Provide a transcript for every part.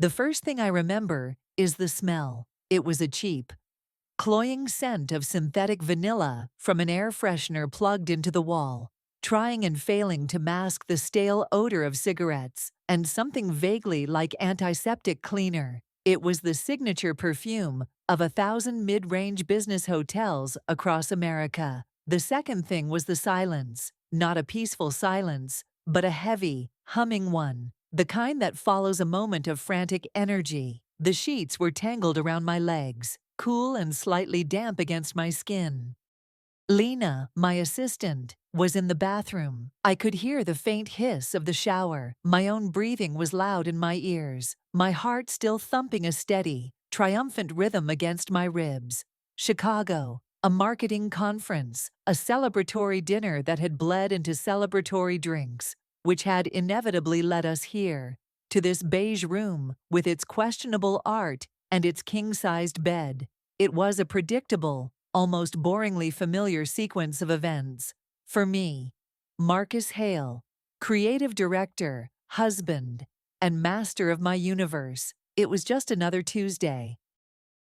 The first thing I remember is the smell. It was a cheap, cloying scent of synthetic vanilla from an air freshener plugged into the wall, trying and failing to mask the stale odor of cigarettes and something vaguely like antiseptic cleaner. It was the signature perfume of 1,000 mid-range business hotels across America. The second thing was the silence, not a peaceful silence, but a heavy, humming one, the kind that follows a moment of frantic energy. The sheets were tangled around my legs, cool and slightly damp against my skin. Lena, my assistant, was in the bathroom. I could hear the faint hiss of the shower. My own breathing was loud in my ears, my heart still thumping a steady, triumphant rhythm against my ribs. Chicago, a marketing conference, a celebratory dinner that had bled into celebratory drinks, which had inevitably led us here, to this beige room with its questionable art and its king-sized bed. It was a predictable, almost boringly familiar sequence of events. For me, Marcus Hale, creative director, husband, and master of my universe, it was just another Tuesday.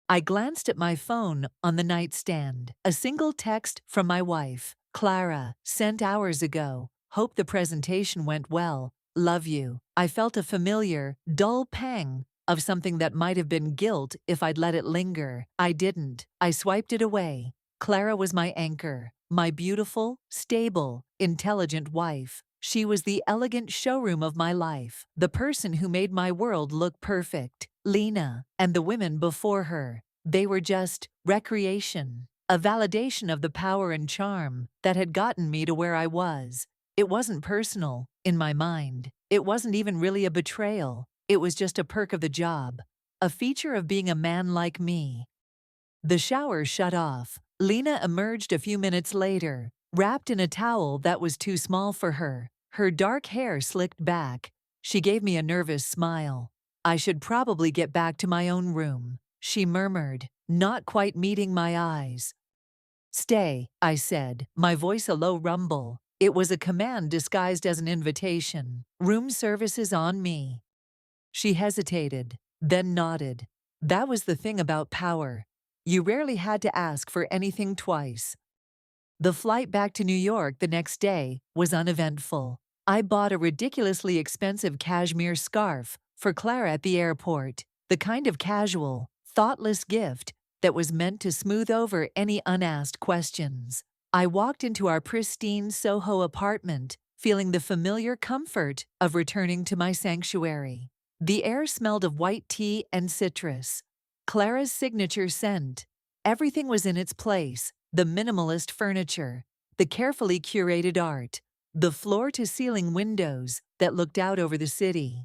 I glanced at my phone on the nightstand. A single text from my wife, Clara, sent hours ago. Hope the presentation went well. Love you. I felt a familiar, dull pang of something that might have been guilt if I'd let it linger. I didn't. I swiped it away. Clara was my anchor, my beautiful, stable, intelligent wife. She was the elegant showroom of my life, the person who made my world look perfect. Lena, and the women before her, they were just recreation, a validation of the power and charm that had gotten me to where I was. It wasn't personal, in my mind. It wasn't even really a betrayal. It was just a perk of the job, a feature of being a man like me. The shower shut off. Lena emerged a few minutes later, wrapped in a towel that was too small for her, her dark hair slicked back. She gave me a nervous smile. I should probably get back to my own room, she murmured, not quite meeting my eyes. Stay, I said, my voice a low rumble. It was a command disguised as an invitation. Room service is on me. She hesitated, then nodded. That was the thing about power. You rarely had to ask for anything twice. The flight back to New York the next day was uneventful. I bought a ridiculously expensive cashmere scarf for Clara at the airport, the kind of casual, thoughtless gift that was meant to smooth over any unasked questions. I walked into our pristine Soho apartment, feeling the familiar comfort of returning to my sanctuary. The air smelled of white tea and citrus, Clara's signature scent. Everything was in its place, the minimalist furniture, the carefully curated art, the floor-to-ceiling windows that looked out over the city.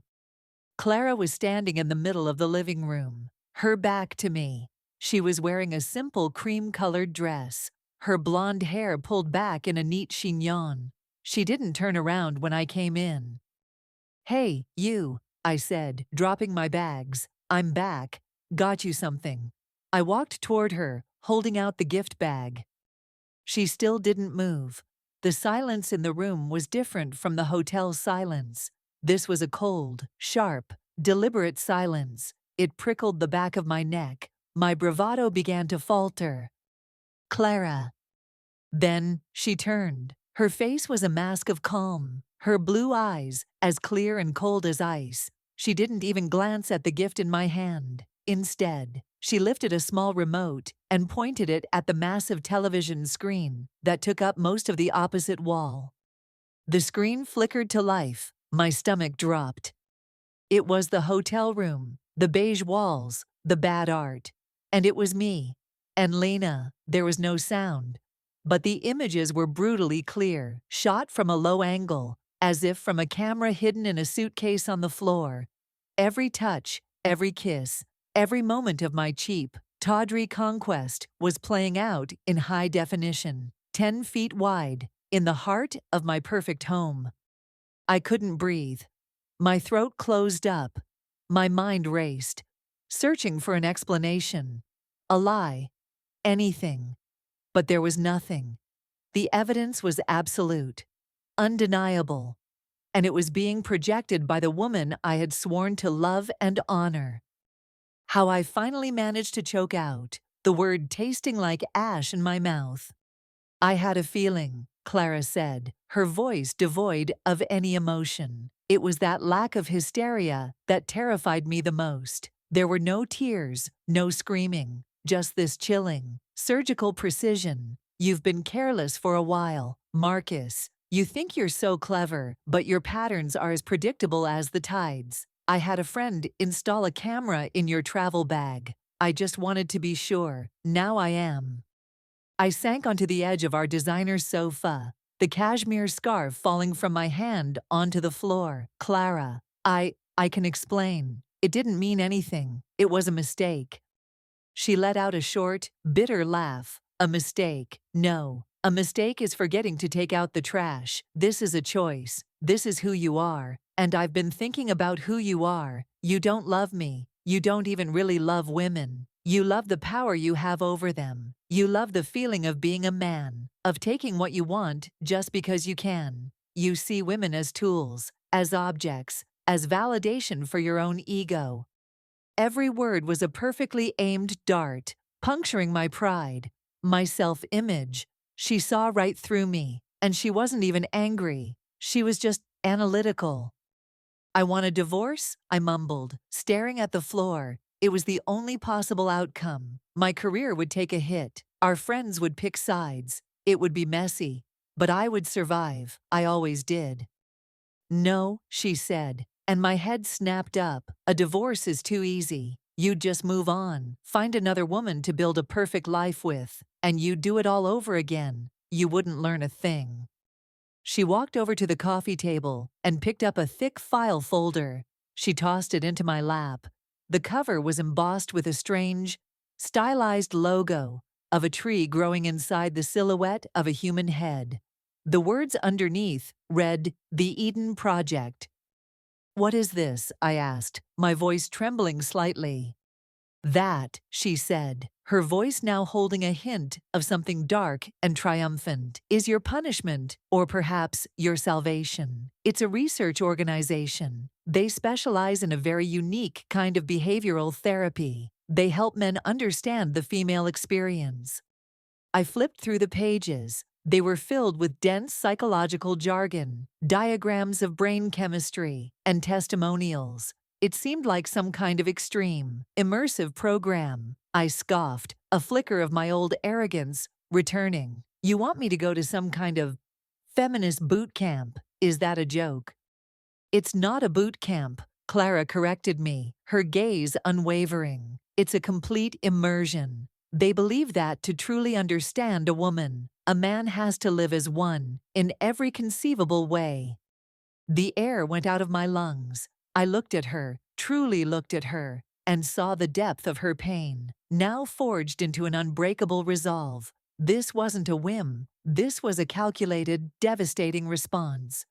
Clara was standing in the middle of the living room, her back to me. She was wearing a simple cream-colored dress, her blonde hair pulled back in a neat chignon. She didn't turn around when I came in. "Hey, you," I said, dropping my bags. "I'm back. Got you something." I walked toward her, holding out the gift bag. She still didn't move. The silence in the room was different from the hotel silence. This was a cold, sharp, deliberate silence. It prickled the back of my neck. My bravado began to falter. "Clara." Then she turned. Her face was a mask of calm, her blue eyes as clear and cold as ice. She didn't even glance at the gift in my hand. Instead, she lifted a small remote and pointed it at the massive television screen that took up most of the opposite wall. The screen flickered to life. My stomach dropped. It was the hotel room, the beige walls, the bad art. And it was me. And Lena. There was no sound. But the images were brutally clear, shot from a low angle, as if from a camera hidden in a suitcase on the floor. Every touch, every kiss, every moment of my cheap, tawdry conquest was playing out in high definition, 10 feet wide, in the heart of my perfect home. I couldn't breathe. My throat closed up. My mind raced, searching for an explanation, a lie, anything. But there was nothing. The evidence was absolute, undeniable. and it was being projected by the woman I had sworn to love and honor. How I finally managed to choke out the word tasting like ash in my mouth. "I had a feeling," Clara said, her voice devoid of any emotion. It was that lack of hysteria that terrified me the most. There were no tears, no screaming, just this chilling, surgical precision. "You've been careless for a while, Marcus. You think you're so clever, but your patterns are as predictable as the tides. I had a friend install a camera in your travel bag. I just wanted to be sure. Now I am." I sank onto the edge of our designer sofa, the cashmere scarf falling from my hand onto the floor. "Clara, I can explain. It didn't mean anything. It was a mistake." She let out a short, bitter laugh. "A mistake? No. A mistake is forgetting to take out the trash. This is a choice. This is who you are. And I've been thinking about who you are. You don't love me. You don't even really love women. You love the power you have over them. You love the feeling of being a man, of taking what you want just because you can. You see women as tools, as objects, as validation for your own ego." Every word was a perfectly aimed dart, puncturing my pride, my self-image. She saw right through me, and she wasn't even angry. She was just analytical. "I want a divorce," I mumbled, staring at the floor. It was the only possible outcome. My career would take a hit. Our friends would pick sides. It would be messy. But I would survive. I always did. "No," she said, and my head snapped up. "A divorce is too easy. You'd just move on, find another woman to build a perfect life with, and you'd do it all over again. You wouldn't learn a thing." She walked over to the coffee table and picked up a thick file folder. She tossed it into my lap. The cover was embossed with a strange, stylized logo of a tree growing inside the silhouette of a human head. The words underneath read, "The Eden Project." "What is this?" I asked, my voice trembling slightly. "That," she said, her voice now holding a hint of something dark and triumphant, "is your punishment, or perhaps your salvation. It's a research organization. They specialize in a very unique kind of behavioral therapy. They help men understand the female experience." I flipped through the pages. They were filled with dense psychological jargon, diagrams of brain chemistry, and testimonials. It seemed like some kind of extreme, immersive program. I scoffed, a flicker of my old arrogance returning. "You want me to go to some kind of feminist boot camp? Is that a joke?" "It's not a boot camp," Clara corrected me, her gaze unwavering. "It's a complete immersion. They believe that to truly understand a woman, a man has to live as one, in every conceivable way." The air went out of my lungs. I looked at her, truly looked at her, and saw the depth of her pain, now forged into an unbreakable resolve. This wasn't a whim. This was a calculated, devastating response.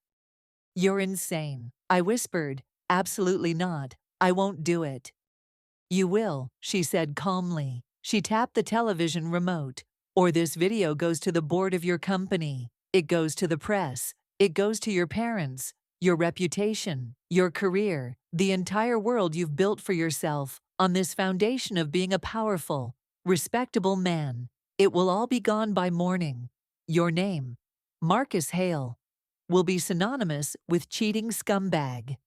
"You're insane," I whispered. "Absolutely not. I won't do it." "You will," she said calmly. She tapped the television remote. "Or this video goes to the board of your company. It goes to the press. It goes to your parents, your reputation, your career, the entire world you've built for yourself on this foundation of being a powerful, respectable man. It will all be gone by morning. Your name, Marcus Hale, will be synonymous with cheating scumbag."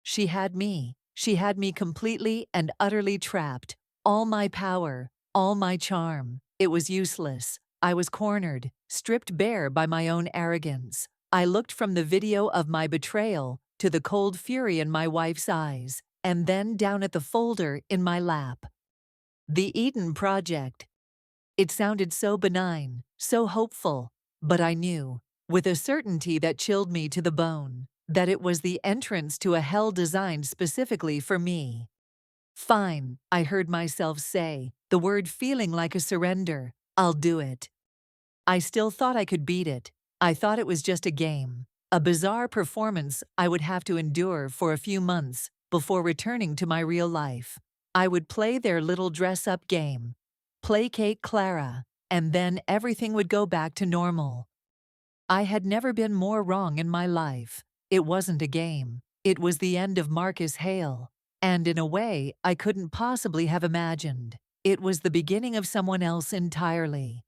She had me. She had me completely and utterly trapped. All my power, all my charm. It was useless. I was cornered, stripped bare by my own arrogance. I looked from the video of my betrayal to the cold fury in my wife's eyes, and then down at the folder in my lap. The Eden Project. It sounded so benign, so hopeful, but I knew, with a certainty that chilled me to the bone, that it was the entrance to a hell designed specifically for me. "Fine," I heard myself say, the word feeling like a surrender. "I'll do it." I still thought I could beat it. I thought it was just a game, a bizarre performance I would have to endure for a few months before returning to my real life. I would play their little dress-up game, placate Clara, and then everything would go back to normal. I had never been more wrong in my life. It wasn't a game. It was the end of Marcus Hale. And in a way I couldn't possibly have imagined. It was the beginning of someone else entirely.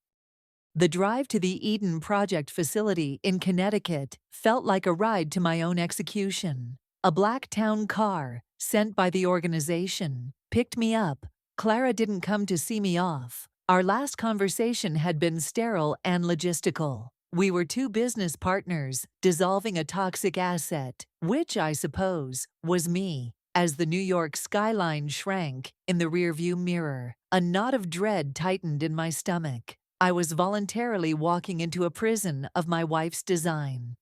The drive to the Eden Project facility in Connecticut felt like a ride to my own execution. A black town car, sent by the organization, picked me up. Clara didn't come to see me off. Our last conversation had been sterile and logistical. We were two business partners dissolving a toxic asset, which, I suppose, was me. As the New York skyline shrank in the rearview mirror, a knot of dread tightened in my stomach. I was voluntarily walking into a prison of my wife's design.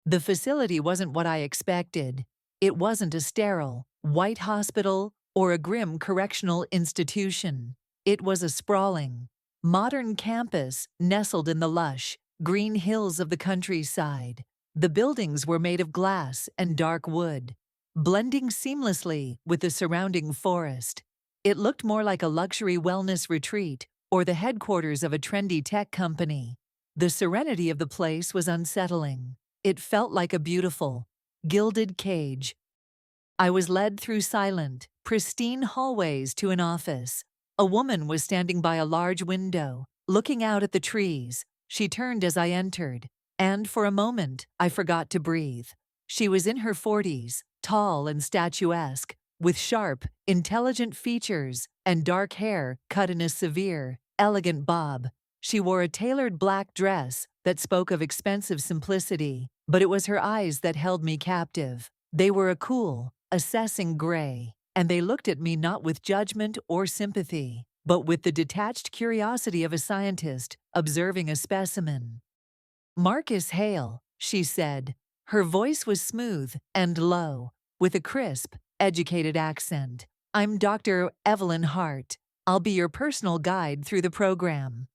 The facility wasn't what I expected. It wasn't a sterile, white hospital or a grim correctional institution. It was a sprawling, modern campus nestled in the lush, green hills of the countryside. The buildings were made of glass and dark wood, blending seamlessly with the surrounding forest. It looked more like a luxury wellness retreat or the headquarters of a trendy tech company. The serenity of the place was unsettling. It felt like a beautiful, gilded cage. I was led through silent, pristine hallways to an office. A woman was standing by a large window, looking out at the trees. She turned as I entered, and for a moment, I forgot to breathe. She was in her 40s, tall and statuesque, with sharp, intelligent features and dark hair cut in a severe, elegant bob. She wore a tailored black dress that spoke of expensive simplicity, but it was her eyes that held me captive. They were a cool, assessing gray, and they looked at me not with judgment or sympathy, but with the detached curiosity of a scientist observing a specimen. "Marcus Hale," she said. Her voice was smooth and low, with a crisp, educated accent. "I'm Dr. Evelyn Hart. I'll be your personal guide through the program."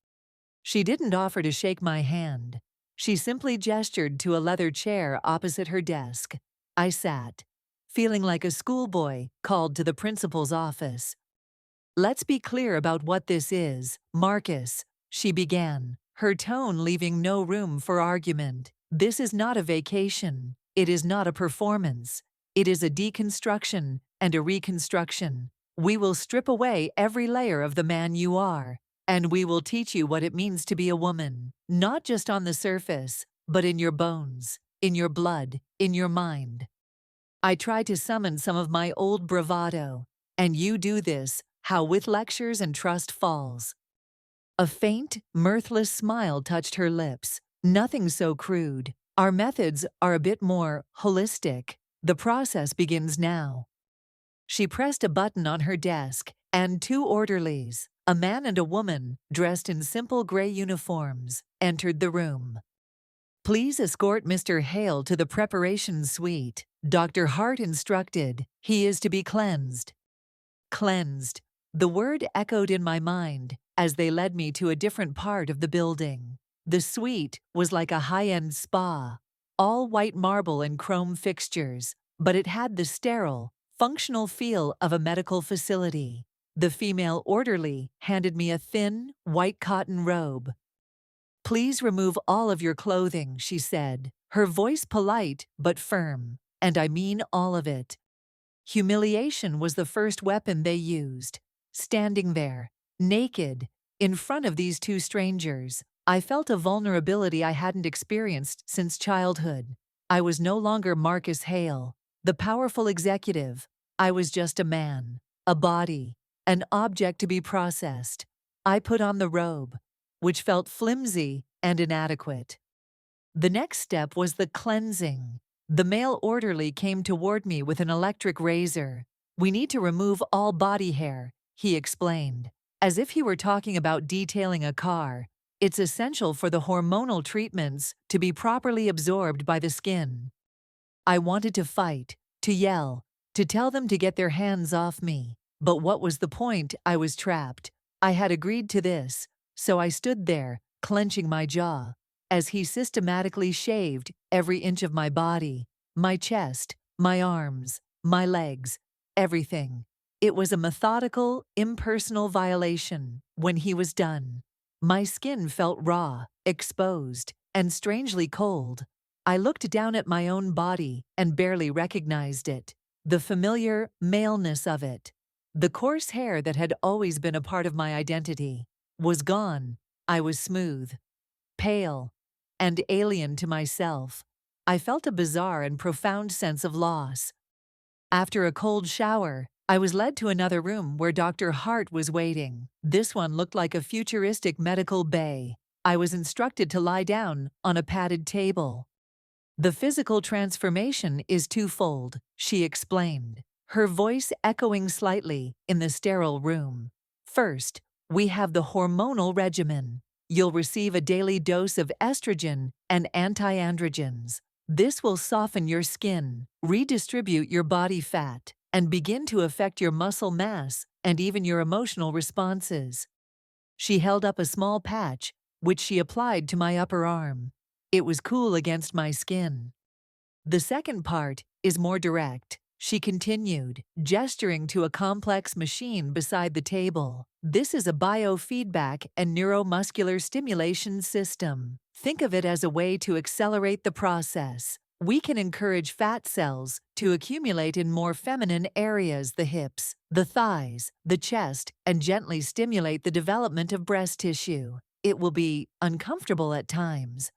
She didn't offer to shake my hand. She simply gestured to a leather chair opposite her desk. I sat, feeling like a schoolboy called to the principal's office. "Let's be clear about what this is, Marcus," she began, her tone leaving no room for argument. "This is not a vacation. It is not a performance. It is a deconstruction and a reconstruction. We will strip away every layer of the man you are, and we will teach you what it means to be a woman, not just on the surface, but in your bones, in your blood, in your mind." I try to summon some of my old bravado, and you do this, how with lectures and trust falls. A faint, mirthless smile touched her lips. "Nothing so crude. Our methods are a bit more holistic. The process begins now." She pressed a button on her desk, and two orderlies, a man and a woman, dressed in simple gray uniforms, entered the room. "Please escort Mr. Hale to the preparation suite," Dr. Hart instructed. "He is to be cleansed." Cleansed. The word echoed in my mind as they led me to a different part of the building. The suite was like a high-end spa, all white marble and chrome fixtures, but it had the sterile, functional feel of a medical facility. The female orderly handed me a thin, white cotton robe. "Please remove all of your clothing," she said, her voice polite but firm, "and I mean all of it." Humiliation was the first weapon they used. Standing there, naked, in front of these two strangers, I felt a vulnerability I hadn't experienced since childhood. I was no longer Marcus Hale, the powerful executive. I was just a man, a body, an object to be processed. I put on the robe, which felt flimsy and inadequate. The next step was the cleansing. The male orderly came toward me with an electric razor. "We need to remove all body hair," he explained, as if he were talking about detailing a car. "It's essential for the hormonal treatments to be properly absorbed by the skin." I wanted to fight, to yell, to tell them to get their hands off me. But what was the point? I was trapped. I had agreed to this, so I stood there, clenching my jaw, as he systematically shaved every inch of my body, my chest, my arms, my legs, everything. It was a methodical, impersonal violation. When he was done, my skin felt raw, exposed, and strangely cold. I looked down at my own body and barely recognized it. The familiar maleness of it, the coarse hair that had always been a part of my identity, was gone. I was smooth, pale, and alien to myself. I felt a bizarre and profound sense of loss. After a cold shower, I was led to another room where Dr. Hart was waiting. This one looked like a futuristic medical bay. I was instructed to lie down on a padded table. The physical transformation is twofold, she explained, her voice echoing slightly in the sterile room. First, we have the hormonal regimen. You'll receive a daily dose of estrogen and anti-androgens. This will soften your skin, redistribute your body fat, and begin to affect your muscle mass and even your emotional responses. She held up a small patch, which she applied to my upper arm. It was cool against my skin. The second part is more direct, she continued, gesturing to a complex machine beside the table. This is a biofeedback and neuromuscular stimulation system. Think of it as a way to accelerate the process. We can encourage fat cells to accumulate in more feminine areas, the hips, the thighs, the chest, and gently stimulate the development of breast tissue. It will be uncomfortable at times.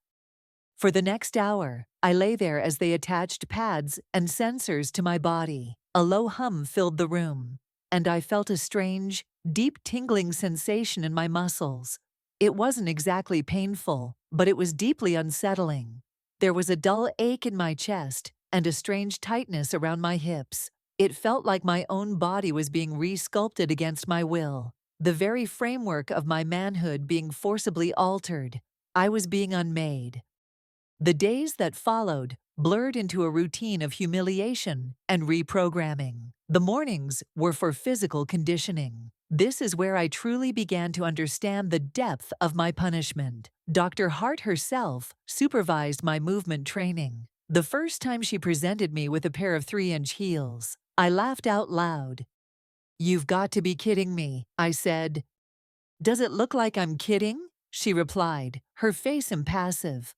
For the next hour, I lay there as they attached pads and sensors to my body. A low hum filled the room, and I felt a strange, deep tingling sensation in my muscles. It wasn't exactly painful, but it was deeply unsettling. There was a dull ache in my chest and a strange tightness around my hips. It felt like my own body was being re-sculpted against my will, the very framework of my manhood being forcibly altered. I was being unmade. The days that followed blurred into a routine of humiliation and reprogramming. The mornings were for physical conditioning. This is where I truly began to understand the depth of my punishment. Dr. Hart herself supervised my movement training. The first time she presented me with a pair of 3-inch heels, I laughed out loud. "You've got to be kidding me," I said. "Does it look like I'm kidding?" she replied, her face impassive.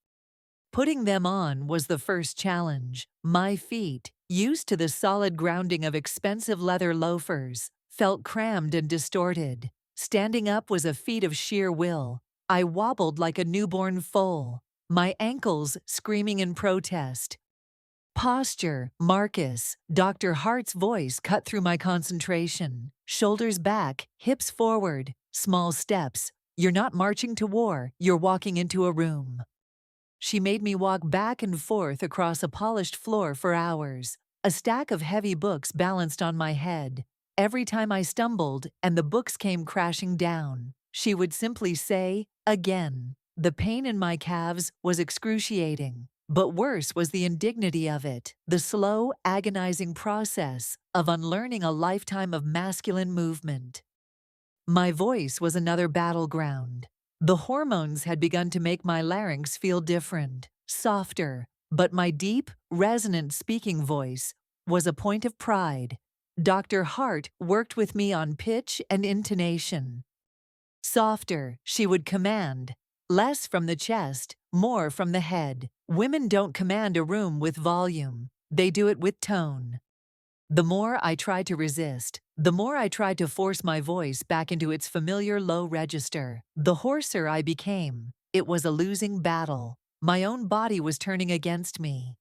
Putting them on was the first challenge. My feet, used to the solid grounding of expensive leather loafers, felt crammed and distorted. Standing up was a feat of sheer will. I wobbled like a newborn foal, my ankles screaming in protest. "Posture, Marcus," Dr. Hart's voice cut through my concentration. "Shoulders back, hips forward, small steps. You're not marching to war, you're walking into a room." She made me walk back and forth across a polished floor for hours. A stack of heavy books balanced on my head. Every time I stumbled and the books came crashing down, she would simply say, "Again." The pain in my calves was excruciating, but worse was the indignity of it, the slow, agonizing process of unlearning a lifetime of masculine movement. My voice was another battleground. The hormones had begun to make my larynx feel different, softer, but my deep, resonant speaking voice was a point of pride. Dr. Hart worked with me on pitch and intonation. "Softer," she would command. "Less from the chest, more from the head." Women don't command a room with volume, they do it with tone. The more I tried to resist, the more I tried to force my voice back into its familiar low register, the hoarser I became. It was a losing battle. My own body was turning against me.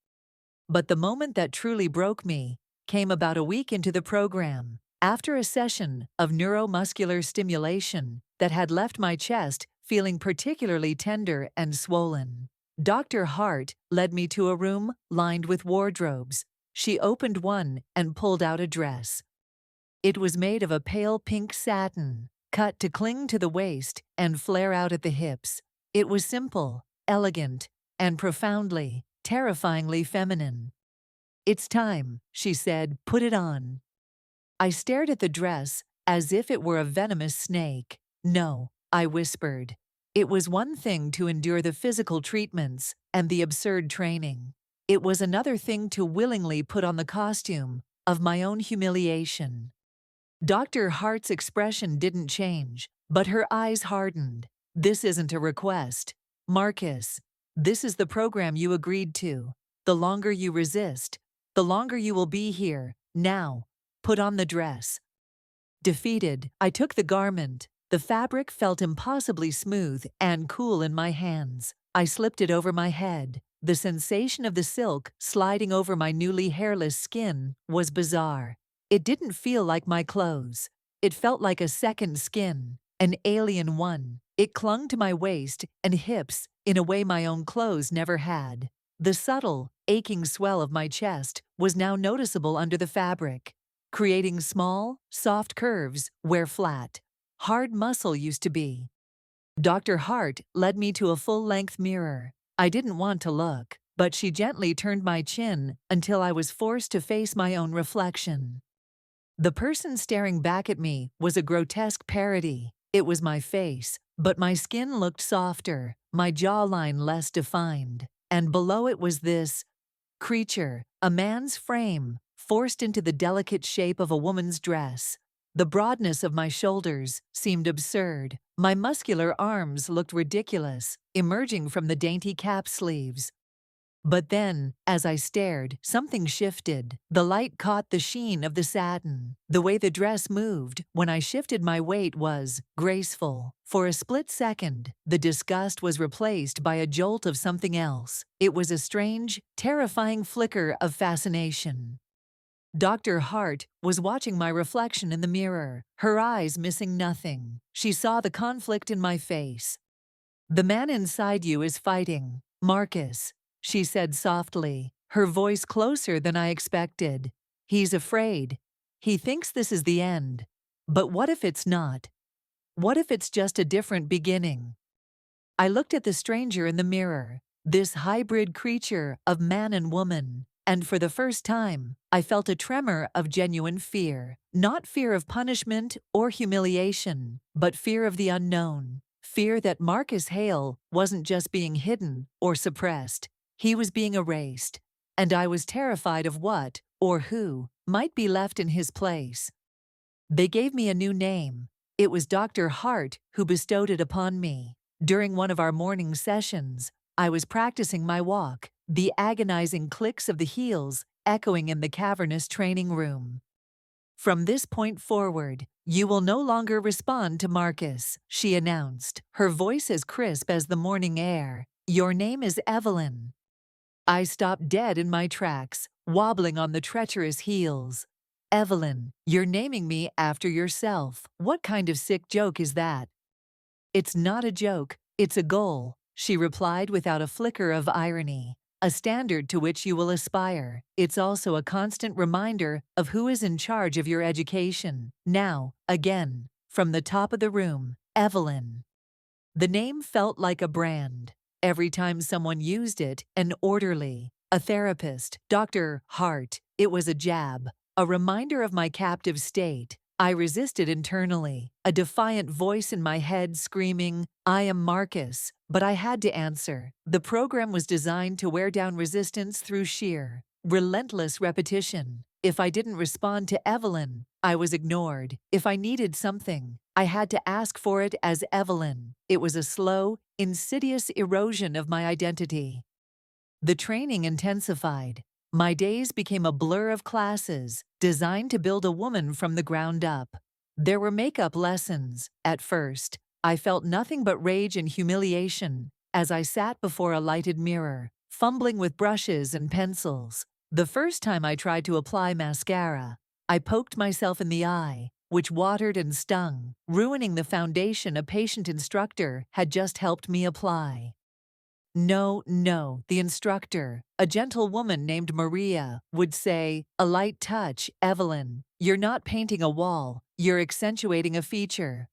But the moment that truly broke me came about a week into the program. After a session of neuromuscular stimulation that had left my chest feeling particularly tender and swollen, Dr. Hart led me to a room lined with wardrobes. She opened one and pulled out a dress. It was made of a pale pink satin, cut to cling to the waist and flare out at the hips. It was simple, elegant, and profoundly, terrifyingly feminine. "It's time," she said. "Put it on." I stared at the dress as if it were a venomous snake. "No," I whispered. It was one thing to endure the physical treatments and the absurd training. It was another thing to willingly put on the costume of my own humiliation. Dr. Hart's expression didn't change, but her eyes hardened. "This isn't a request, Marcus. This is the program you agreed to. The longer you resist, the longer you will be here. Now, put on the dress. Defeated, I took the garment. The fabric felt impossibly smooth and cool in my hands. I slipped it over my head. The sensation of the silk sliding over my newly hairless skin was bizarre. It didn't feel like my clothes. It felt like a second skin, an alien one. It clung to my waist and hips in a way my own clothes never had. The subtle, aching swell of my chest was now noticeable under the fabric, creating small, soft curves where flat, hard muscle used to be. Dr. Hart led me to a full-length mirror. I didn't want to look, but she gently turned my chin until I was forced to face my own reflection. The person staring back at me was a grotesque parody. It was my face, but my skin looked softer, my jawline less defined, and below it was this creature, a man's frame, forced into the delicate shape of a woman's dress. The broadness of my shoulders seemed absurd. My muscular arms looked ridiculous, emerging from the dainty cap sleeves. But then, as I stared, something shifted. The light caught the sheen of the satin. The way the dress moved when I shifted my weight was graceful. For a split second, the disgust was replaced by a jolt of something else. It was a strange, terrifying flicker of fascination. Dr. Hart was watching my reflection in the mirror, her eyes missing nothing. She saw the conflict in my face. "The man inside you is fighting, Marcus," she said softly, her voice closer than I expected. "He's afraid. He thinks this is the end. But what if it's not? What if it's just a different beginning?" I looked at the stranger in the mirror, this hybrid creature of man and woman, and for the first time, I felt a tremor of genuine fear. Not fear of punishment or humiliation, but fear of the unknown. Fear that Marcus Hale wasn't just being hidden or suppressed, he was being erased, and I was terrified of what, or who, might be left in his place. They gave me a new name. It was Dr. Hart who bestowed it upon me. During one of our morning sessions, I was practicing my walk, the agonizing clicks of the heels echoing in the cavernous training room. "From this point forward, you will no longer respond to Marcus," she announced, her voice as crisp as the morning air. "Your name is Evelyn." I stopped dead in my tracks, wobbling on the treacherous heels. "Evelyn, you're naming me after yourself. What kind of sick joke is that?" "It's not a joke, it's a goal," she replied without a flicker of irony. "A standard to which you will aspire. It's also a constant reminder of who is in charge of your education. Now, again, from the top of the room, Evelyn." The name felt like a brand. Every time someone used it, an orderly, a therapist, Dr. Hart, it was a jab, a reminder of my captive state. I resisted internally, a defiant voice in my head screaming, "I am Marcus," but I had to answer. The program was designed to wear down resistance through sheer, relentless repetition. If I didn't respond to Evelyn, I was ignored. If I needed something, I had to ask for it as Evelyn. It was a slow, insidious erosion of my identity. The training intensified. My days became a blur of classes designed to build a woman from the ground up. There were makeup lessons. At first, I felt nothing but rage and humiliation as I sat before a lighted mirror, fumbling with brushes and pencils. The first time I tried to apply mascara, I poked myself in the eye, which watered and stung, ruining the foundation a patient instructor had just helped me apply. "No, no," the instructor, a gentle woman named Maria, would say, "A light touch, Evelyn. You're not painting a wall, you're accentuating a feature."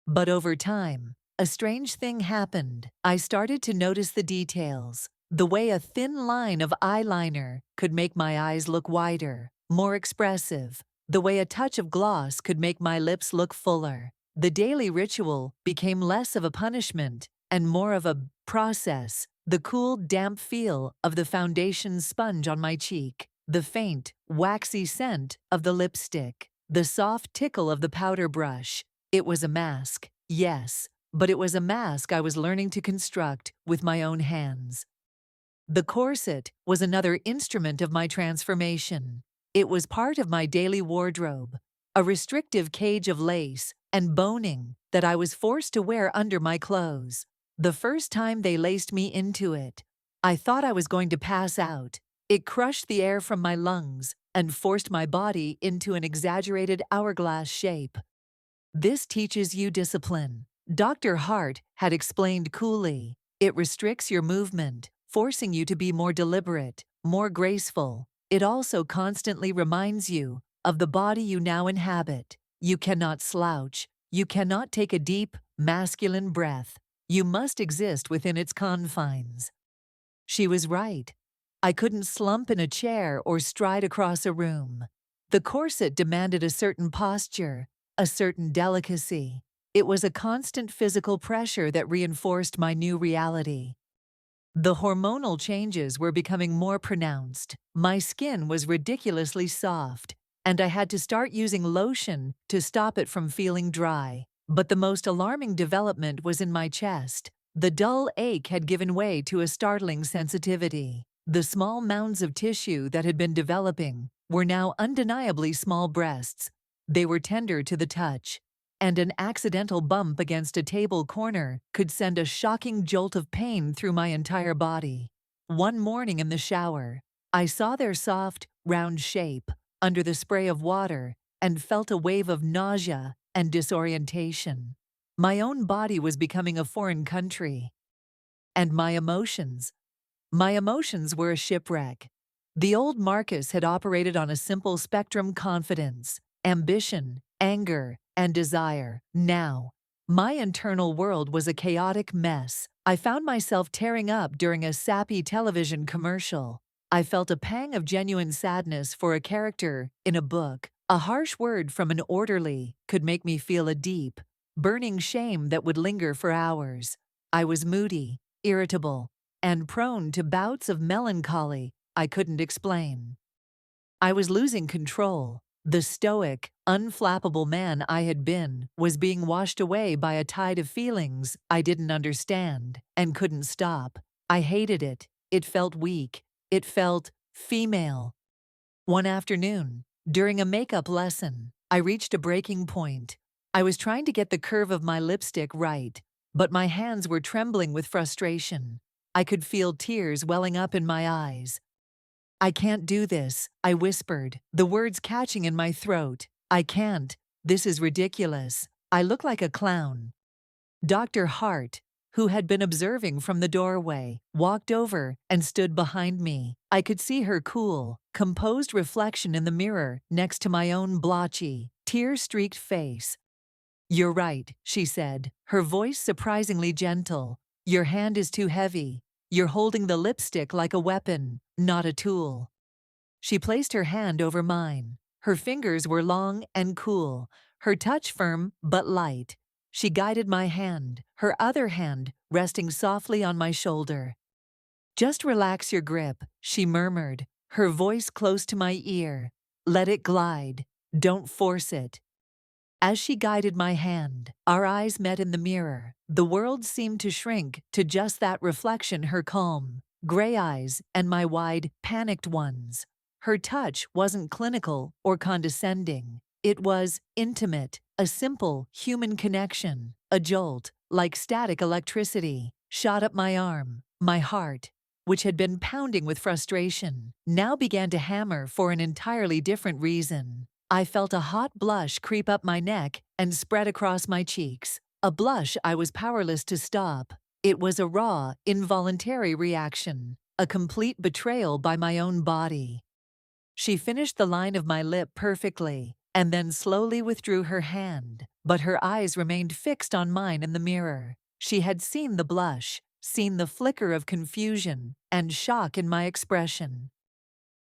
But over time, a strange thing happened. I started to notice the details. The way a thin line of eyeliner could make my eyes look wider, more expressive. The way a touch of gloss could make my lips look fuller. The daily ritual became less of a punishment and more of a process. The cool, damp feel of the foundation sponge on my cheek, the faint, waxy scent of the lipstick, the soft tickle of the powder brush. It was a mask, yes, but it was a mask I was learning to construct with my own hands. The corset was another instrument of my transformation. It was part of my daily wardrobe, a restrictive cage of lace and boning that I was forced to wear under my clothes. The first time they laced me into it, I thought I was going to pass out. It crushed the air from my lungs and forced my body into an exaggerated hourglass shape. This teaches you discipline, Dr. Hart had explained coolly. It restricts your movement, forcing you to be more deliberate, more graceful. It also constantly reminds you of the body you now inhabit. You cannot slouch. You cannot take a deep, masculine breath. You must exist within its confines. She was right. I couldn't slump in a chair or stride across a room. The corset demanded a certain posture, a certain delicacy. It was a constant physical pressure that reinforced my new reality. The hormonal changes were becoming more pronounced. My skin was ridiculously soft, and I had to start using lotion to stop it from feeling dry. But the most alarming development was in my chest. The dull ache had given way to a startling sensitivity. The small mounds of tissue that had been developing were now undeniably small breasts. They were tender to the touch, and an accidental bump against a table corner could send a shocking jolt of pain through my entire body. One morning in the shower, I saw their soft, round shape under the spray of water and felt a wave of nausea and disorientation. My own body was becoming a foreign country. And my emotions? My emotions were a shipwreck. The old Marcus had operated on a simple spectrum: confidence, ambition, anger, and desire. Now, my internal world was a chaotic mess. I found myself tearing up during a sappy television commercial. I felt a pang of genuine sadness for a character in a book. A harsh word from an orderly could make me feel a deep, burning shame that would linger for hours. I was moody, irritable, and prone to bouts of melancholy I couldn't explain. I was losing control. The stoic, unflappable man I had been was being washed away by a tide of feelings I didn't understand and couldn't stop. I hated it. It felt weak. It felt female. One afternoon, during a makeup lesson, I reached a breaking point. I was trying to get the curve of my lipstick right, but my hands were trembling with frustration. I could feel tears welling up in my eyes. "I can't do this," I whispered, the words catching in my throat. "I can't. This is ridiculous. I look like a clown." Dr. Hart, who had been observing from the doorway, walked over and stood behind me. I could see her cool, composed reflection in the mirror next to my own blotchy, tear-streaked face. "You're right," she said, her voice surprisingly gentle. "Your hand is too heavy. You're holding the lipstick like a weapon, not a tool." She placed her hand over mine. Her fingers were long and cool, her touch firm but light. She guided my hand, her other hand resting softly on my shoulder. "Just relax your grip," she murmured, her voice close to my ear. "Let it glide. Don't force it." As she guided my hand, our eyes met in the mirror. The world seemed to shrink to just that reflection: her calm, gray eyes and my wide, panicked ones. Her touch wasn't clinical or condescending. It was intimate, a simple, human connection. A jolt, like static electricity, shot up my arm. My heart, which had been pounding with frustration, now began to hammer for an entirely different reason. I felt a hot blush creep up my neck and spread across my cheeks, a blush I was powerless to stop. It was a raw, involuntary reaction, a complete betrayal by my own body. She finished the line of my lip perfectly, and then slowly withdrew her hand, but her eyes remained fixed on mine in the mirror. She had seen the blush, seen the flicker of confusion and shock in my expression.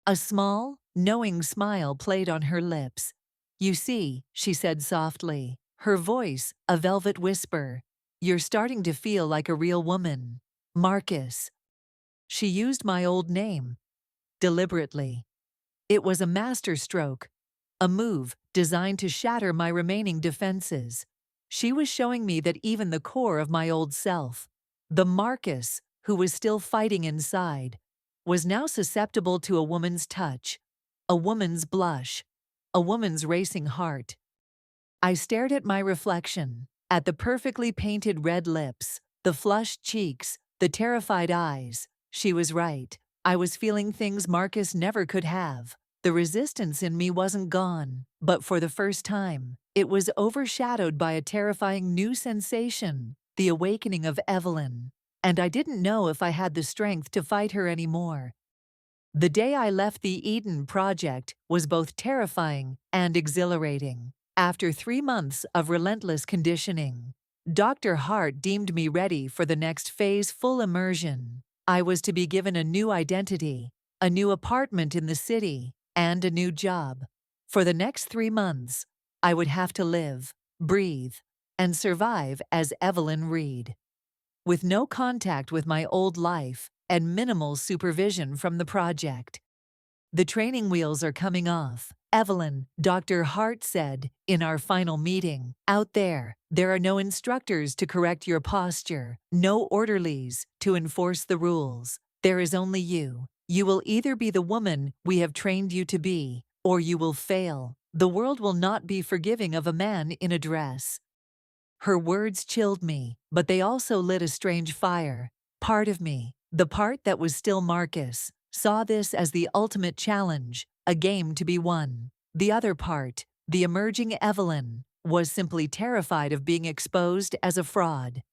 A small, knowing smile played on her lips. "You see," she said softly, her voice a velvet whisper, "you're starting to feel like a real woman. Marcus." She used my old name, deliberately. It was a masterstroke, a move designed to shatter my remaining defenses. She was showing me that even the core of my old self, the Marcus, who was still fighting inside, was now susceptible to a woman's touch, a woman's blush, a woman's racing heart. I stared at my reflection, at the perfectly painted red lips, the flushed cheeks, the terrified eyes. She was right. I was feeling things Marcus never could have. The resistance in me wasn't gone, but for the first time, it was overshadowed by a terrifying new sensation, the awakening of Evelyn. And I didn't know if I had the strength to fight her anymore. The day I left the Eden Project was both terrifying and exhilarating. After 3 months of relentless conditioning, Dr. Hart deemed me ready for the next phase: full immersion. I was to be given a new identity, a new apartment in the city, and a new job. For the next 3 months, I would have to live, breathe, and survive as Evelyn Reed, with no contact with my old life and minimal supervision from the project. The training wheels are coming off, Evelyn, Dr. Hart said in our final meeting. Out there are no instructors to correct your posture, no orderlies to enforce the rules. There is only you. You will either be the woman we have trained you to be, or you will fail. The world will not be forgiving of a man in a dress. Her words chilled me, but they also lit a strange fire. Part of me, the part that was still Marcus, saw this as the ultimate challenge, a game to be won. The other part, the emerging Evelyn, was simply terrified of being exposed as a fraud.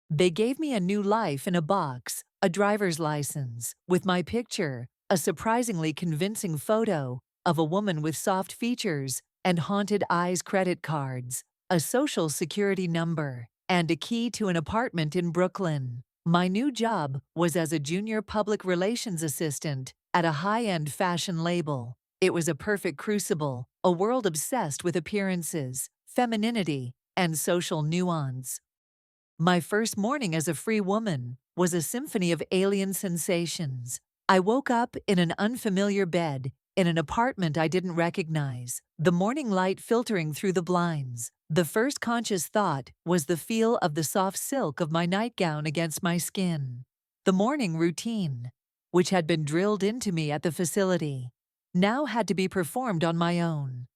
They gave me a new life in a box, a driver's license, with my picture, a surprisingly convincing photo of a woman with soft features and haunted eyes, credit cards, a social security number, and a key to an apartment in Brooklyn. My new job was as a junior public relations assistant at a high-end fashion label. It was a perfect crucible, a world obsessed with appearances, femininity, and social nuance. My first morning as a free woman was a symphony of alien sensations. I woke up in an unfamiliar bed, in an apartment I didn't recognize, the morning light filtering through the blinds. The first conscious thought was the feel of the soft silk of my nightgown against my skin. The morning routine, which had been drilled into me at the facility, now had to be performed on my own.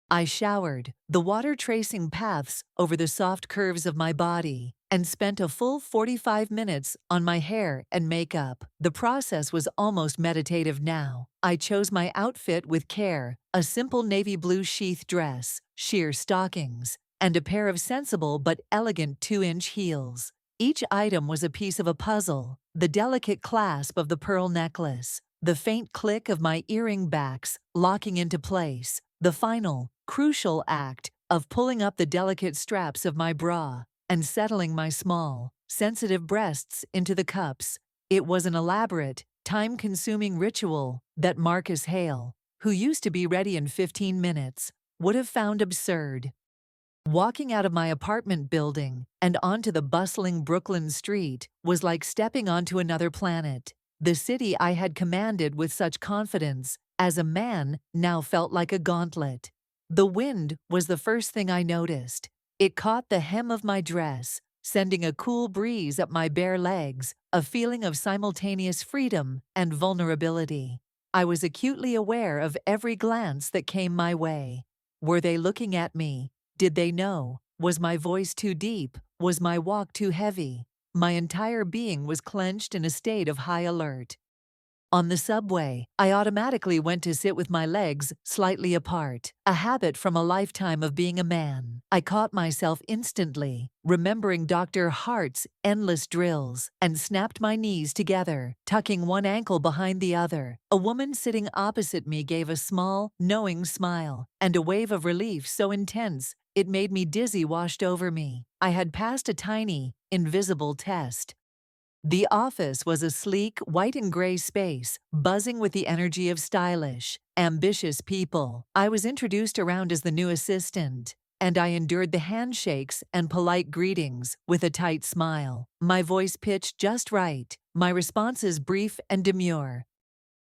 I showered, the water tracing paths over the soft curves of my body, and spent a full 45 minutes on my hair and makeup. The process was almost meditative now. I chose my outfit with care, a simple navy blue sheath dress, sheer stockings, and a pair of sensible but elegant 2-inch heels. Each item was a piece of a puzzle: the delicate clasp of the pearl necklace, the faint click of my earring backs locking into place, the final, crucial act of pulling up the delicate straps of my bra and settling my small, sensitive breasts into the cups. It was an elaborate, time-consuming ritual that Marcus Hale, who used to be ready in 15 minutes, would have found absurd. Walking out of my apartment building and onto the bustling Brooklyn street was like stepping onto another planet. The city I had commanded with such confidence as a man now felt like a gauntlet. The wind was the first thing I noticed. It caught the hem of my dress, sending a cool breeze up my bare legs, a feeling of simultaneous freedom and vulnerability. I was acutely aware of every glance that came my way. Were they looking at me? Did they know? Was my voice too deep? Was my walk too heavy? My entire being was clenched in a state of high alert. On the subway, I automatically went to sit with my legs slightly apart, a habit from a lifetime of being a man. I caught myself instantly, remembering Dr. Hart's endless drills, and snapped my knees together, tucking one ankle behind the other. A woman sitting opposite me gave a small, knowing smile, and a wave of relief so intense it made me dizzy washed over me. I had passed a tiny, invisible test. The office was a sleek, white and gray space, buzzing with the energy of stylish, ambitious people. I was introduced around as the new assistant, and I endured the handshakes and polite greetings with a tight smile. My voice pitched just right, my responses brief and demure.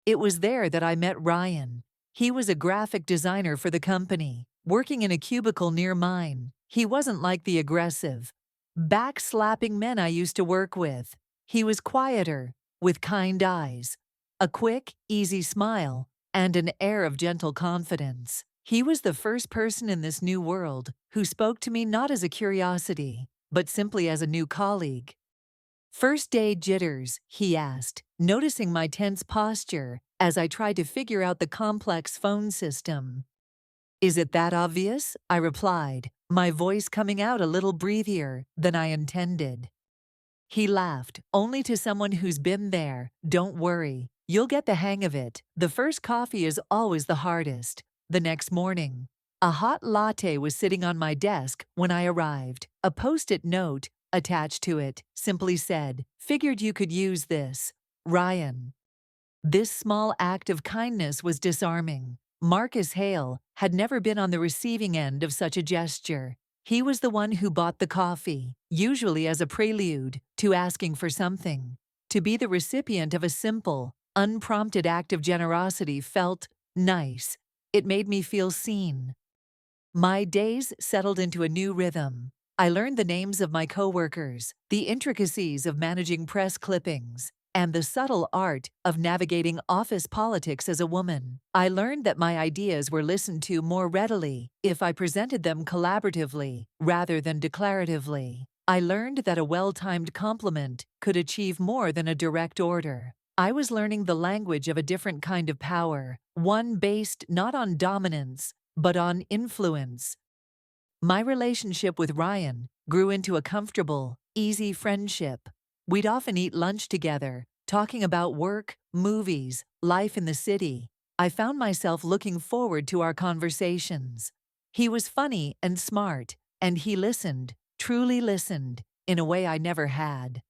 It was there that I met Ryan. He was a graphic designer for the company, working in a cubicle near mine. He wasn't like the aggressive, back-slapping men I used to work with. He was quieter, with kind eyes, a quick, easy smile, and an air of gentle confidence. He was the first person in this new world who spoke to me not as a curiosity, but simply as a new colleague. "First day jitters?" he asked, noticing my tense posture as I tried to figure out the complex phone system. "Is it that obvious?" I replied, my voice coming out a little breathier than I intended. He laughed, "Only to someone who's been there. Don't worry, you'll get the hang of it. The first coffee is always the hardest." The next morning, a hot latte was sitting on my desk when I arrived. A post-it note attached to it simply said, "Figured you could use this. Ryan." This small act of kindness was disarming. Marcus Hale had never been on the receiving end of such a gesture. He was the one who bought the coffee, usually as a prelude to asking for something. To be the recipient of a simple, unprompted act of generosity felt nice. It made me feel seen. My days settled into a new rhythm. I learned the names of my coworkers, the intricacies of managing press clippings, and the subtle art of navigating office politics as a woman. I learned that my ideas were listened to more readily if I presented them collaboratively rather than declaratively. I learned that a well-timed compliment could achieve more than a direct order. I was learning the language of a different kind of power, one based not on dominance, but on influence. My relationship with Ryan grew into a comfortable, easy friendship. We'd often eat lunch together, talking about work, movies, life in the city. I found myself looking forward to our conversations. He was funny and smart, and he listened, truly listened, in a way I never had.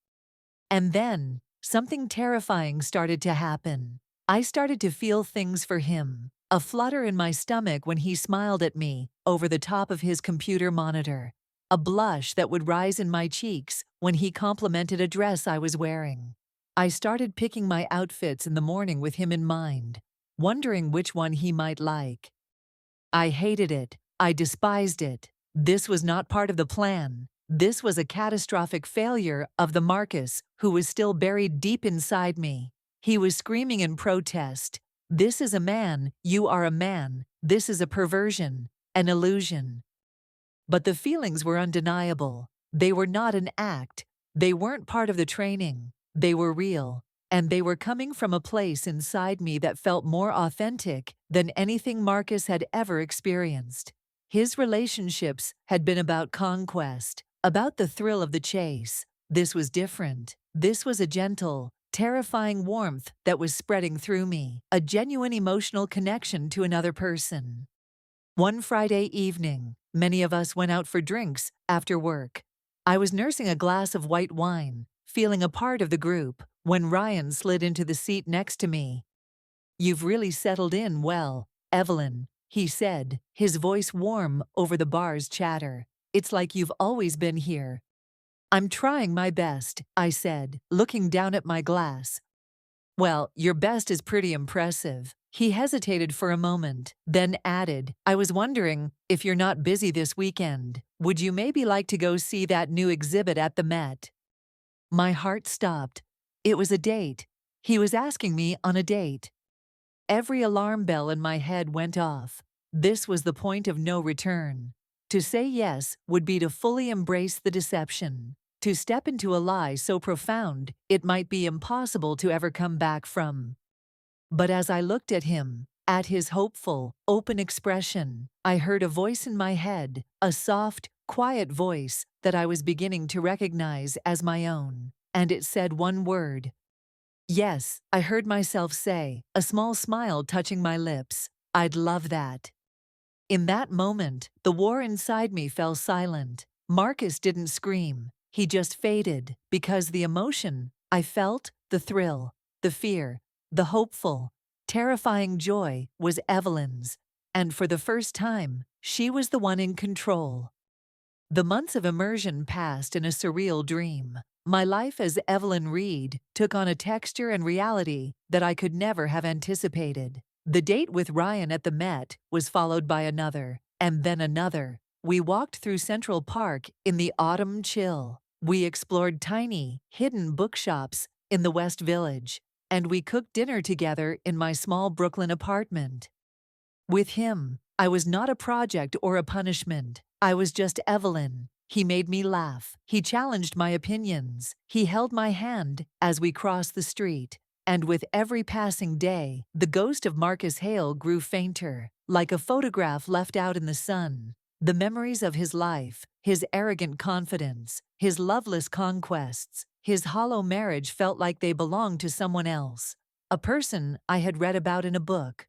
And then, something terrifying started to happen. I started to feel things for him. A flutter in my stomach when he smiled at me over the top of his computer monitor. A blush that would rise in my cheeks when he complimented a dress I was wearing. I started picking my outfits in the morning with him in mind, wondering which one he might like. I hated it. I despised it. This was not part of the plan. This was a catastrophic failure of the Marcus who was still buried deep inside me. He was screaming in protest. "This is a man, you are a man. This is a perversion, an illusion." But the feelings were undeniable. They were not an act. They weren't part of the training. They were real. And they were coming from a place inside me that felt more authentic than anything Marcus had ever experienced. His relationships had been about conquest, about the thrill of the chase. This was different. This was a gentle, terrifying warmth that was spreading through me, a genuine emotional connection to another person. One Friday evening, many of us went out for drinks after work. I was nursing a glass of white wine, feeling a part of the group, when Ryan slid into the seat next to me. "You've really settled in well, Evelyn," he said, his voice warm over the bar's chatter. "It's like you've always been here." "I'm trying my best," I said, looking down at my glass. "Well, your best is pretty impressive." He hesitated for a moment, then added, "I was wondering, if you're not busy this weekend, would you maybe like to go see that new exhibit at the Met?" My heart stopped. It was a date. He was asking me on a date. Every alarm bell in my head went off. This was the point of no return. To say yes would be to fully embrace the deception, to step into a lie so profound it might be impossible to ever come back from. But as I looked at him, at his hopeful, open expression, I heard a voice in my head, a soft, quiet voice that I was beginning to recognize as my own, and it said one word. "Yes," I heard myself say, a small smile touching my lips. "I'd love that." In that moment, the war inside me fell silent. Marcus didn't scream. He just faded, because the emotion I felt, the thrill, the fear, the hopeful, terrifying joy was Evelyn's, and for the first time, she was the one in control. The months of immersion passed in a surreal dream. My life as Evelyn Reed took on a texture and reality that I could never have anticipated. The date with Ryan at the Met was followed by another, and then another. We walked through Central Park in the autumn chill. We explored tiny, hidden bookshops in the West Village, and we cooked dinner together in my small Brooklyn apartment. With him, I was not a project or a punishment. I was just Evelyn. He made me laugh. He challenged my opinions. He held my hand as we crossed the street. And with every passing day, the ghost of Marcus Hale grew fainter, like a photograph left out in the sun. The memories of his life, his arrogant confidence, his loveless conquests, his hollow marriage felt like they belonged to someone else, a person I had read about in a book.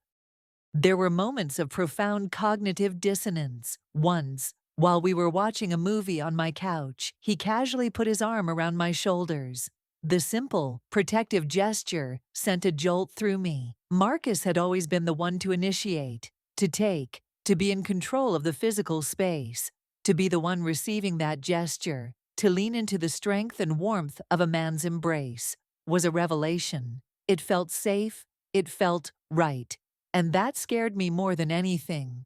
There were moments of profound cognitive dissonance. Once, while we were watching a movie on my couch, he casually put his arm around my shoulders. The simple, protective gesture sent a jolt through me. Marcus had always been the one to initiate, to take, to be in control of the physical space, to be the one receiving that gesture, to lean into the strength and warmth of a man's embrace, was a revelation. It felt safe, it felt right. And that scared me more than anything.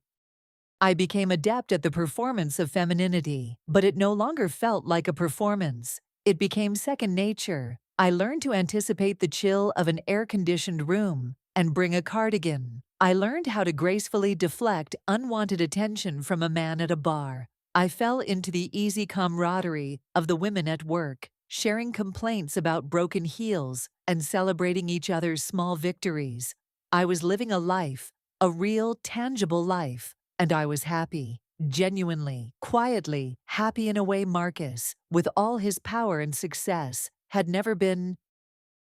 I became adept at the performance of femininity, but it no longer felt like a performance. It became second nature. I learned to anticipate the chill of an air-conditioned room and bring a cardigan. I learned how to gracefully deflect unwanted attention from a man at a bar. I fell into the easy camaraderie of the women at work, sharing complaints about broken heels and celebrating each other's small victories. I was living a life, a real, tangible life, and I was happy, genuinely, quietly, happy in a way Marcus, with all his power and success, had never been.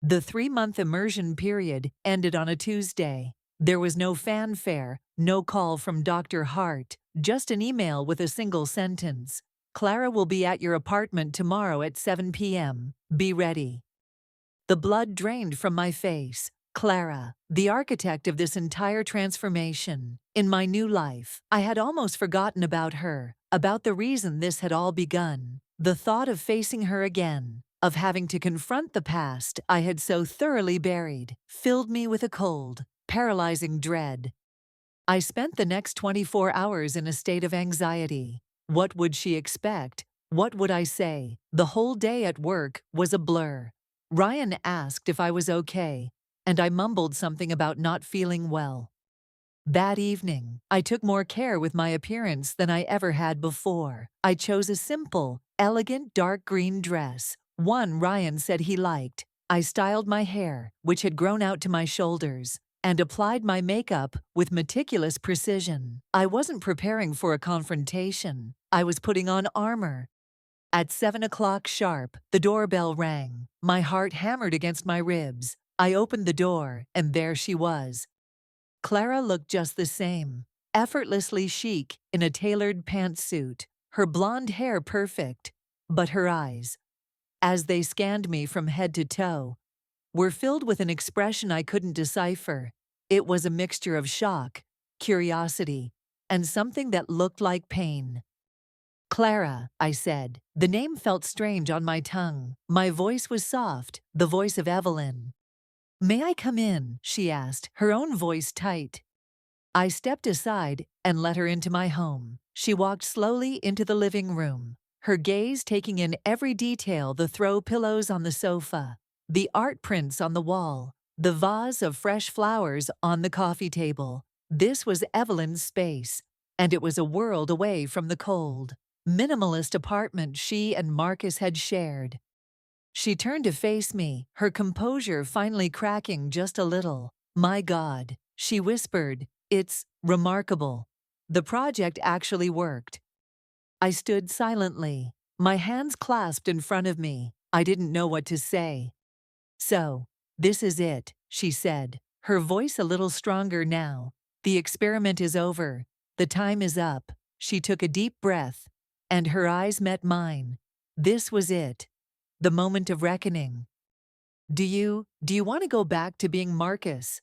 The 3-month immersion period ended on a Tuesday. There was no fanfare, no call from Dr. Hart, just an email with a single sentence. Clara will be at your apartment tomorrow at 7 p.m. Be ready. The blood drained from my face. Clara, the architect of this entire transformation. In my new life, I had almost forgotten about her, about the reason this had all begun. The thought of facing her again, of having to confront the past I had so thoroughly buried, filled me with a cold, paralyzing dread. I spent the next 24 hours in a state of anxiety. What would she expect? What would I say? The whole day at work was a blur. Ryan asked if I was okay, and I mumbled something about not feeling well. That evening, I took more care with my appearance than I ever had before. I chose a simple, elegant dark green dress, one Ryan said he liked. I styled my hair, which had grown out to my shoulders, and applied my makeup with meticulous precision. I wasn't preparing for a confrontation. I was putting on armor. At 7 o'clock sharp, the doorbell rang. My heart hammered against my ribs. I opened the door, and there she was. Clara looked just the same, effortlessly chic in a tailored pantsuit, her blonde hair perfect, but her eyes, as they scanned me from head to toe, were filled with an expression I couldn't decipher. It was a mixture of shock, curiosity, and something that looked like pain. Clara, I said. The name felt strange on my tongue. My voice was soft, the voice of Evelyn. May I come in? She asked, her own voice tight. I stepped aside and let her into my home. She walked slowly into the living room, her gaze taking in every detail: the throw pillows on the sofa, the art prints on the wall, the vase of fresh flowers on the coffee table. This was Evelyn's space, and it was a world away from the cold, minimalist apartment she and Marcus had shared. She turned to face me, her composure finally cracking just a little. My God, she whispered, it's remarkable. The project actually worked. I stood silently, my hands clasped in front of me. I didn't know what to say. So, this is it, she said, her voice a little stronger now. The experiment is over. The time is up. She took a deep breath, and her eyes met mine. This was it. The moment of reckoning. Do you want to go back to being Marcus?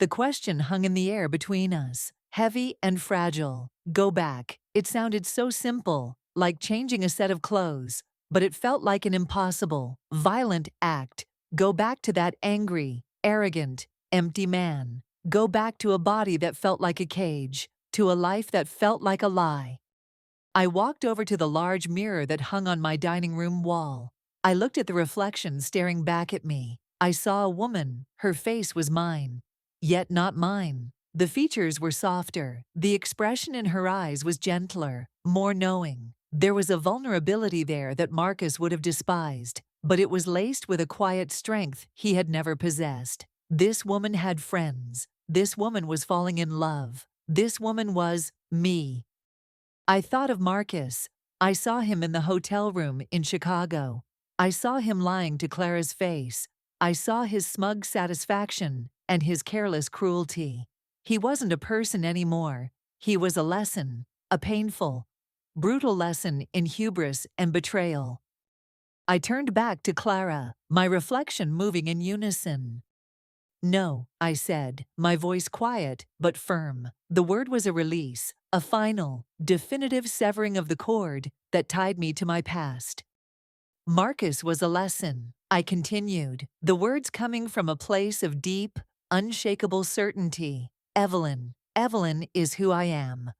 The question hung in the air between us, heavy and fragile. Go back. It sounded so simple, like changing a set of clothes, but it felt like an impossible, violent act. Go back to that angry, arrogant, empty man. Go back to a body that felt like a cage, to a life that felt like a lie. I walked over to the large mirror that hung on my dining room wall. I looked at the reflection staring back at me. I saw a woman. Her face was mine, yet not mine. The features were softer. The expression in her eyes was gentler, more knowing. There was a vulnerability there that Marcus would have despised, but it was laced with a quiet strength he had never possessed. This woman had friends. This woman was falling in love. This woman was me. I thought of Marcus. I saw him in the hotel room in Chicago. I saw him lying to Clara's face. I saw his smug satisfaction and his careless cruelty. He wasn't a person anymore. He was a lesson, a painful, brutal lesson in hubris and betrayal. I turned back to Clara, my reflection moving in unison. "No," I said, my voice quiet but firm. The word was a release, a final, definitive severing of the cord that tied me to my past. "Marcus was a lesson," I continued, the words coming from a place of deep, unshakable certainty. Evelyn is who I am."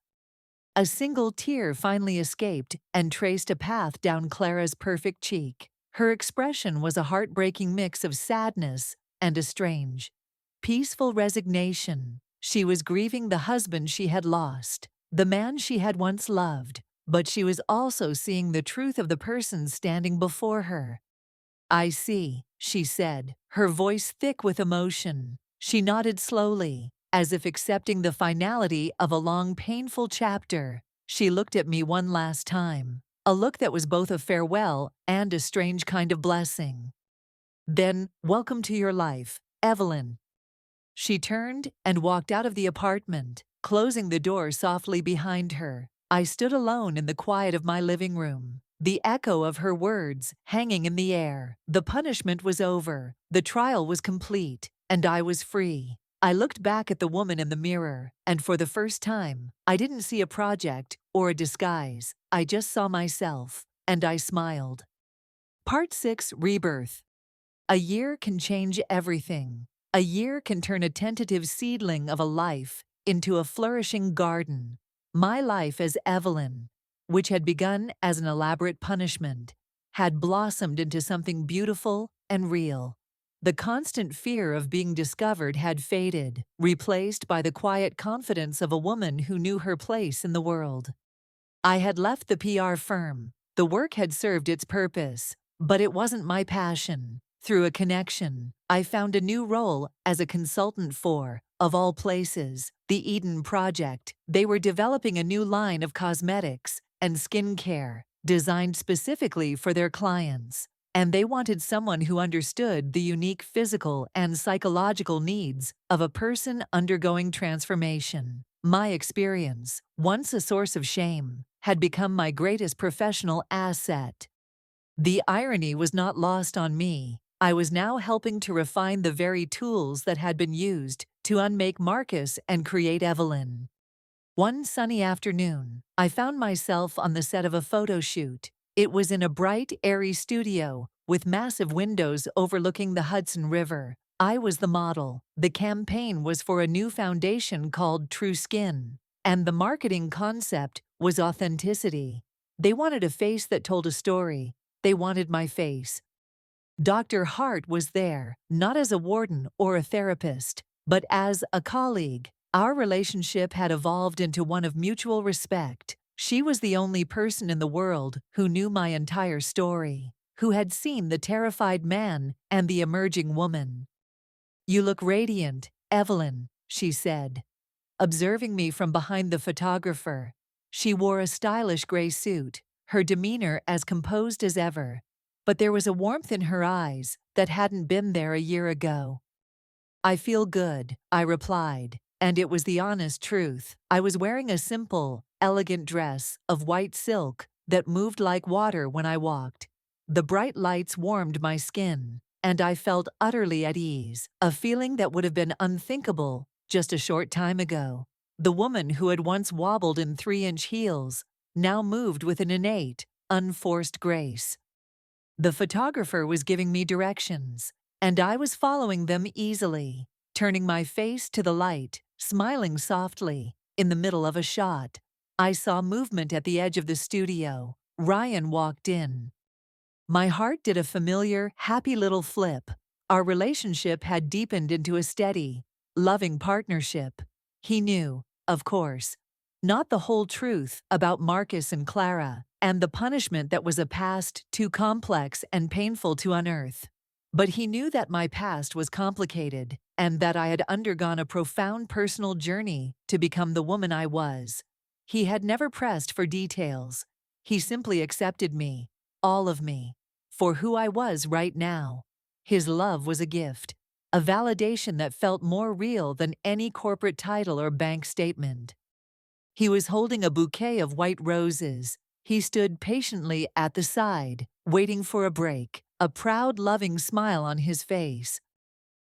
A single tear finally escaped and traced a path down Clara's perfect cheek. Her expression was a heartbreaking mix of sadness and a strange, peaceful resignation. She was grieving the husband she had lost, the man she had once loved, but she was also seeing the truth of the person standing before her. "I see," she said, her voice thick with emotion. She nodded slowly, as if accepting the finality of a long, painful chapter. She looked at me one last time, a look that was both a farewell and a strange kind of blessing. "Then, welcome to your life, Evelyn." She turned and walked out of the apartment, closing the door softly behind her. I stood alone in the quiet of my living room, the echo of her words hanging in the air. The punishment was over, the trial was complete, and I was free. I looked back at the woman in the mirror, and for the first time, I didn't see a project or a disguise. I just saw myself, and I smiled. Part 6: Rebirth. A year can change everything. A year can turn a tentative seedling of a life into a flourishing garden. My life as Evelyn, which had begun as an elaborate punishment, had blossomed into something beautiful and real. The constant fear of being discovered had faded, replaced by the quiet confidence of a woman who knew her place in the world. I had left the PR firm. The work had served its purpose, but it wasn't my passion. Through a connection, I found a new role as a consultant for, of all places, the Eden Project. They were developing a new line of cosmetics and skincare designed specifically for their clients, and they wanted someone who understood the unique physical and psychological needs of a person undergoing transformation. My experience, once a source of shame, had become my greatest professional asset. The irony was not lost on me. I was now helping to refine the very tools that had been used to unmake Marcus and create Evelyn. One sunny afternoon, I found myself on the set of a photo shoot. It was in a bright, airy studio with massive windows overlooking the Hudson River. I was the model. The campaign was for a new foundation called True Skin, and the marketing concept was authenticity. They wanted a face that told a story. They wanted my face. Dr. Hart was there, not as a warden or a therapist, but as a colleague. Our relationship had evolved into one of mutual respect. She was the only person in the world who knew my entire story, who had seen the terrified man and the emerging woman. "You look radiant, Evelyn," she said, observing me from behind the photographer. She wore a stylish gray suit, her demeanor as composed as ever, but there was a warmth in her eyes that hadn't been there a year ago. "I feel good," I replied, and it was the honest truth. I was wearing a simple, elegant dress of white silk that moved like water when I walked. The bright lights warmed my skin, and I felt utterly at ease, a feeling that would have been unthinkable just a short time ago. The woman who had once wobbled in 3-inch heels now moved with an innate, unforced grace. The photographer was giving me directions, and I was following them easily, turning my face to the light, smiling softly, in the middle of a shot. I saw movement at the edge of the studio. Ryan walked in. My heart did a familiar, happy little flip. Our relationship had deepened into a steady, loving partnership. He knew, of course, not the whole truth about Marcus and Clara, and the punishment that was a past too complex and painful to unearth. But he knew that my past was complicated, and that I had undergone a profound personal journey to become the woman I was. He had never pressed for details. He simply accepted me, all of me, for who I was right now. His love was a gift, a validation that felt more real than any corporate title or bank statement. He was holding a bouquet of white roses. He stood patiently at the side, waiting for a break, a proud, loving smile on his face.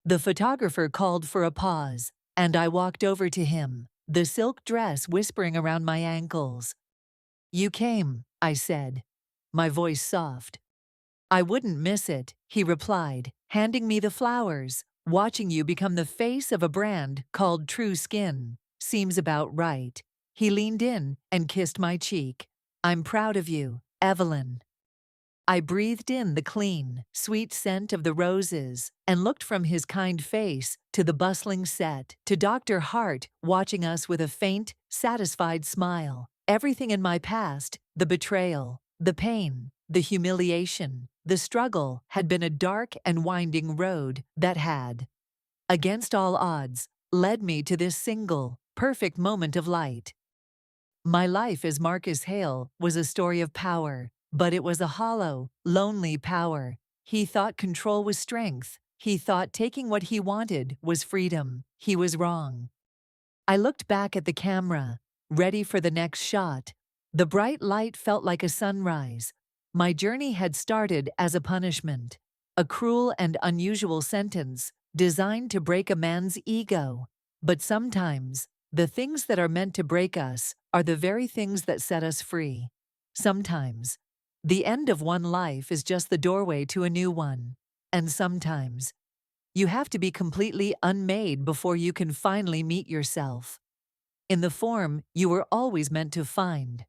The photographer called for a pause, and I walked over to him, the silk dress whispering around my ankles. "You came," I said, my voice soft. "I wouldn't miss it," he replied, handing me the flowers. "Watching you become the face of a brand called True Skin seems about right." He leaned in and kissed my cheek. "I'm proud of you, Evelyn." I breathed in the clean, sweet scent of the roses and looked from his kind face to the bustling set, to Dr. Hart watching us with a faint, satisfied smile. Everything in my past, the betrayal, the pain, the humiliation, the struggle, had been a dark and winding road that had, against all odds, led me to this single, perfect moment of light. My life as Marcus Hale was a story of power, but it was a hollow, lonely power. He thought control was strength. He thought taking what he wanted was freedom. He was wrong. I looked back at the camera, ready for the next shot. The bright light felt like a sunrise. My journey had started as a punishment, a cruel and unusual sentence designed to break a man's ego. But sometimes, the things that are meant to break us are the very things that set us free. Sometimes, the end of one life is just the doorway to a new one. And sometimes, you have to be completely unmade before you can finally meet yourself in the form you were always meant to find.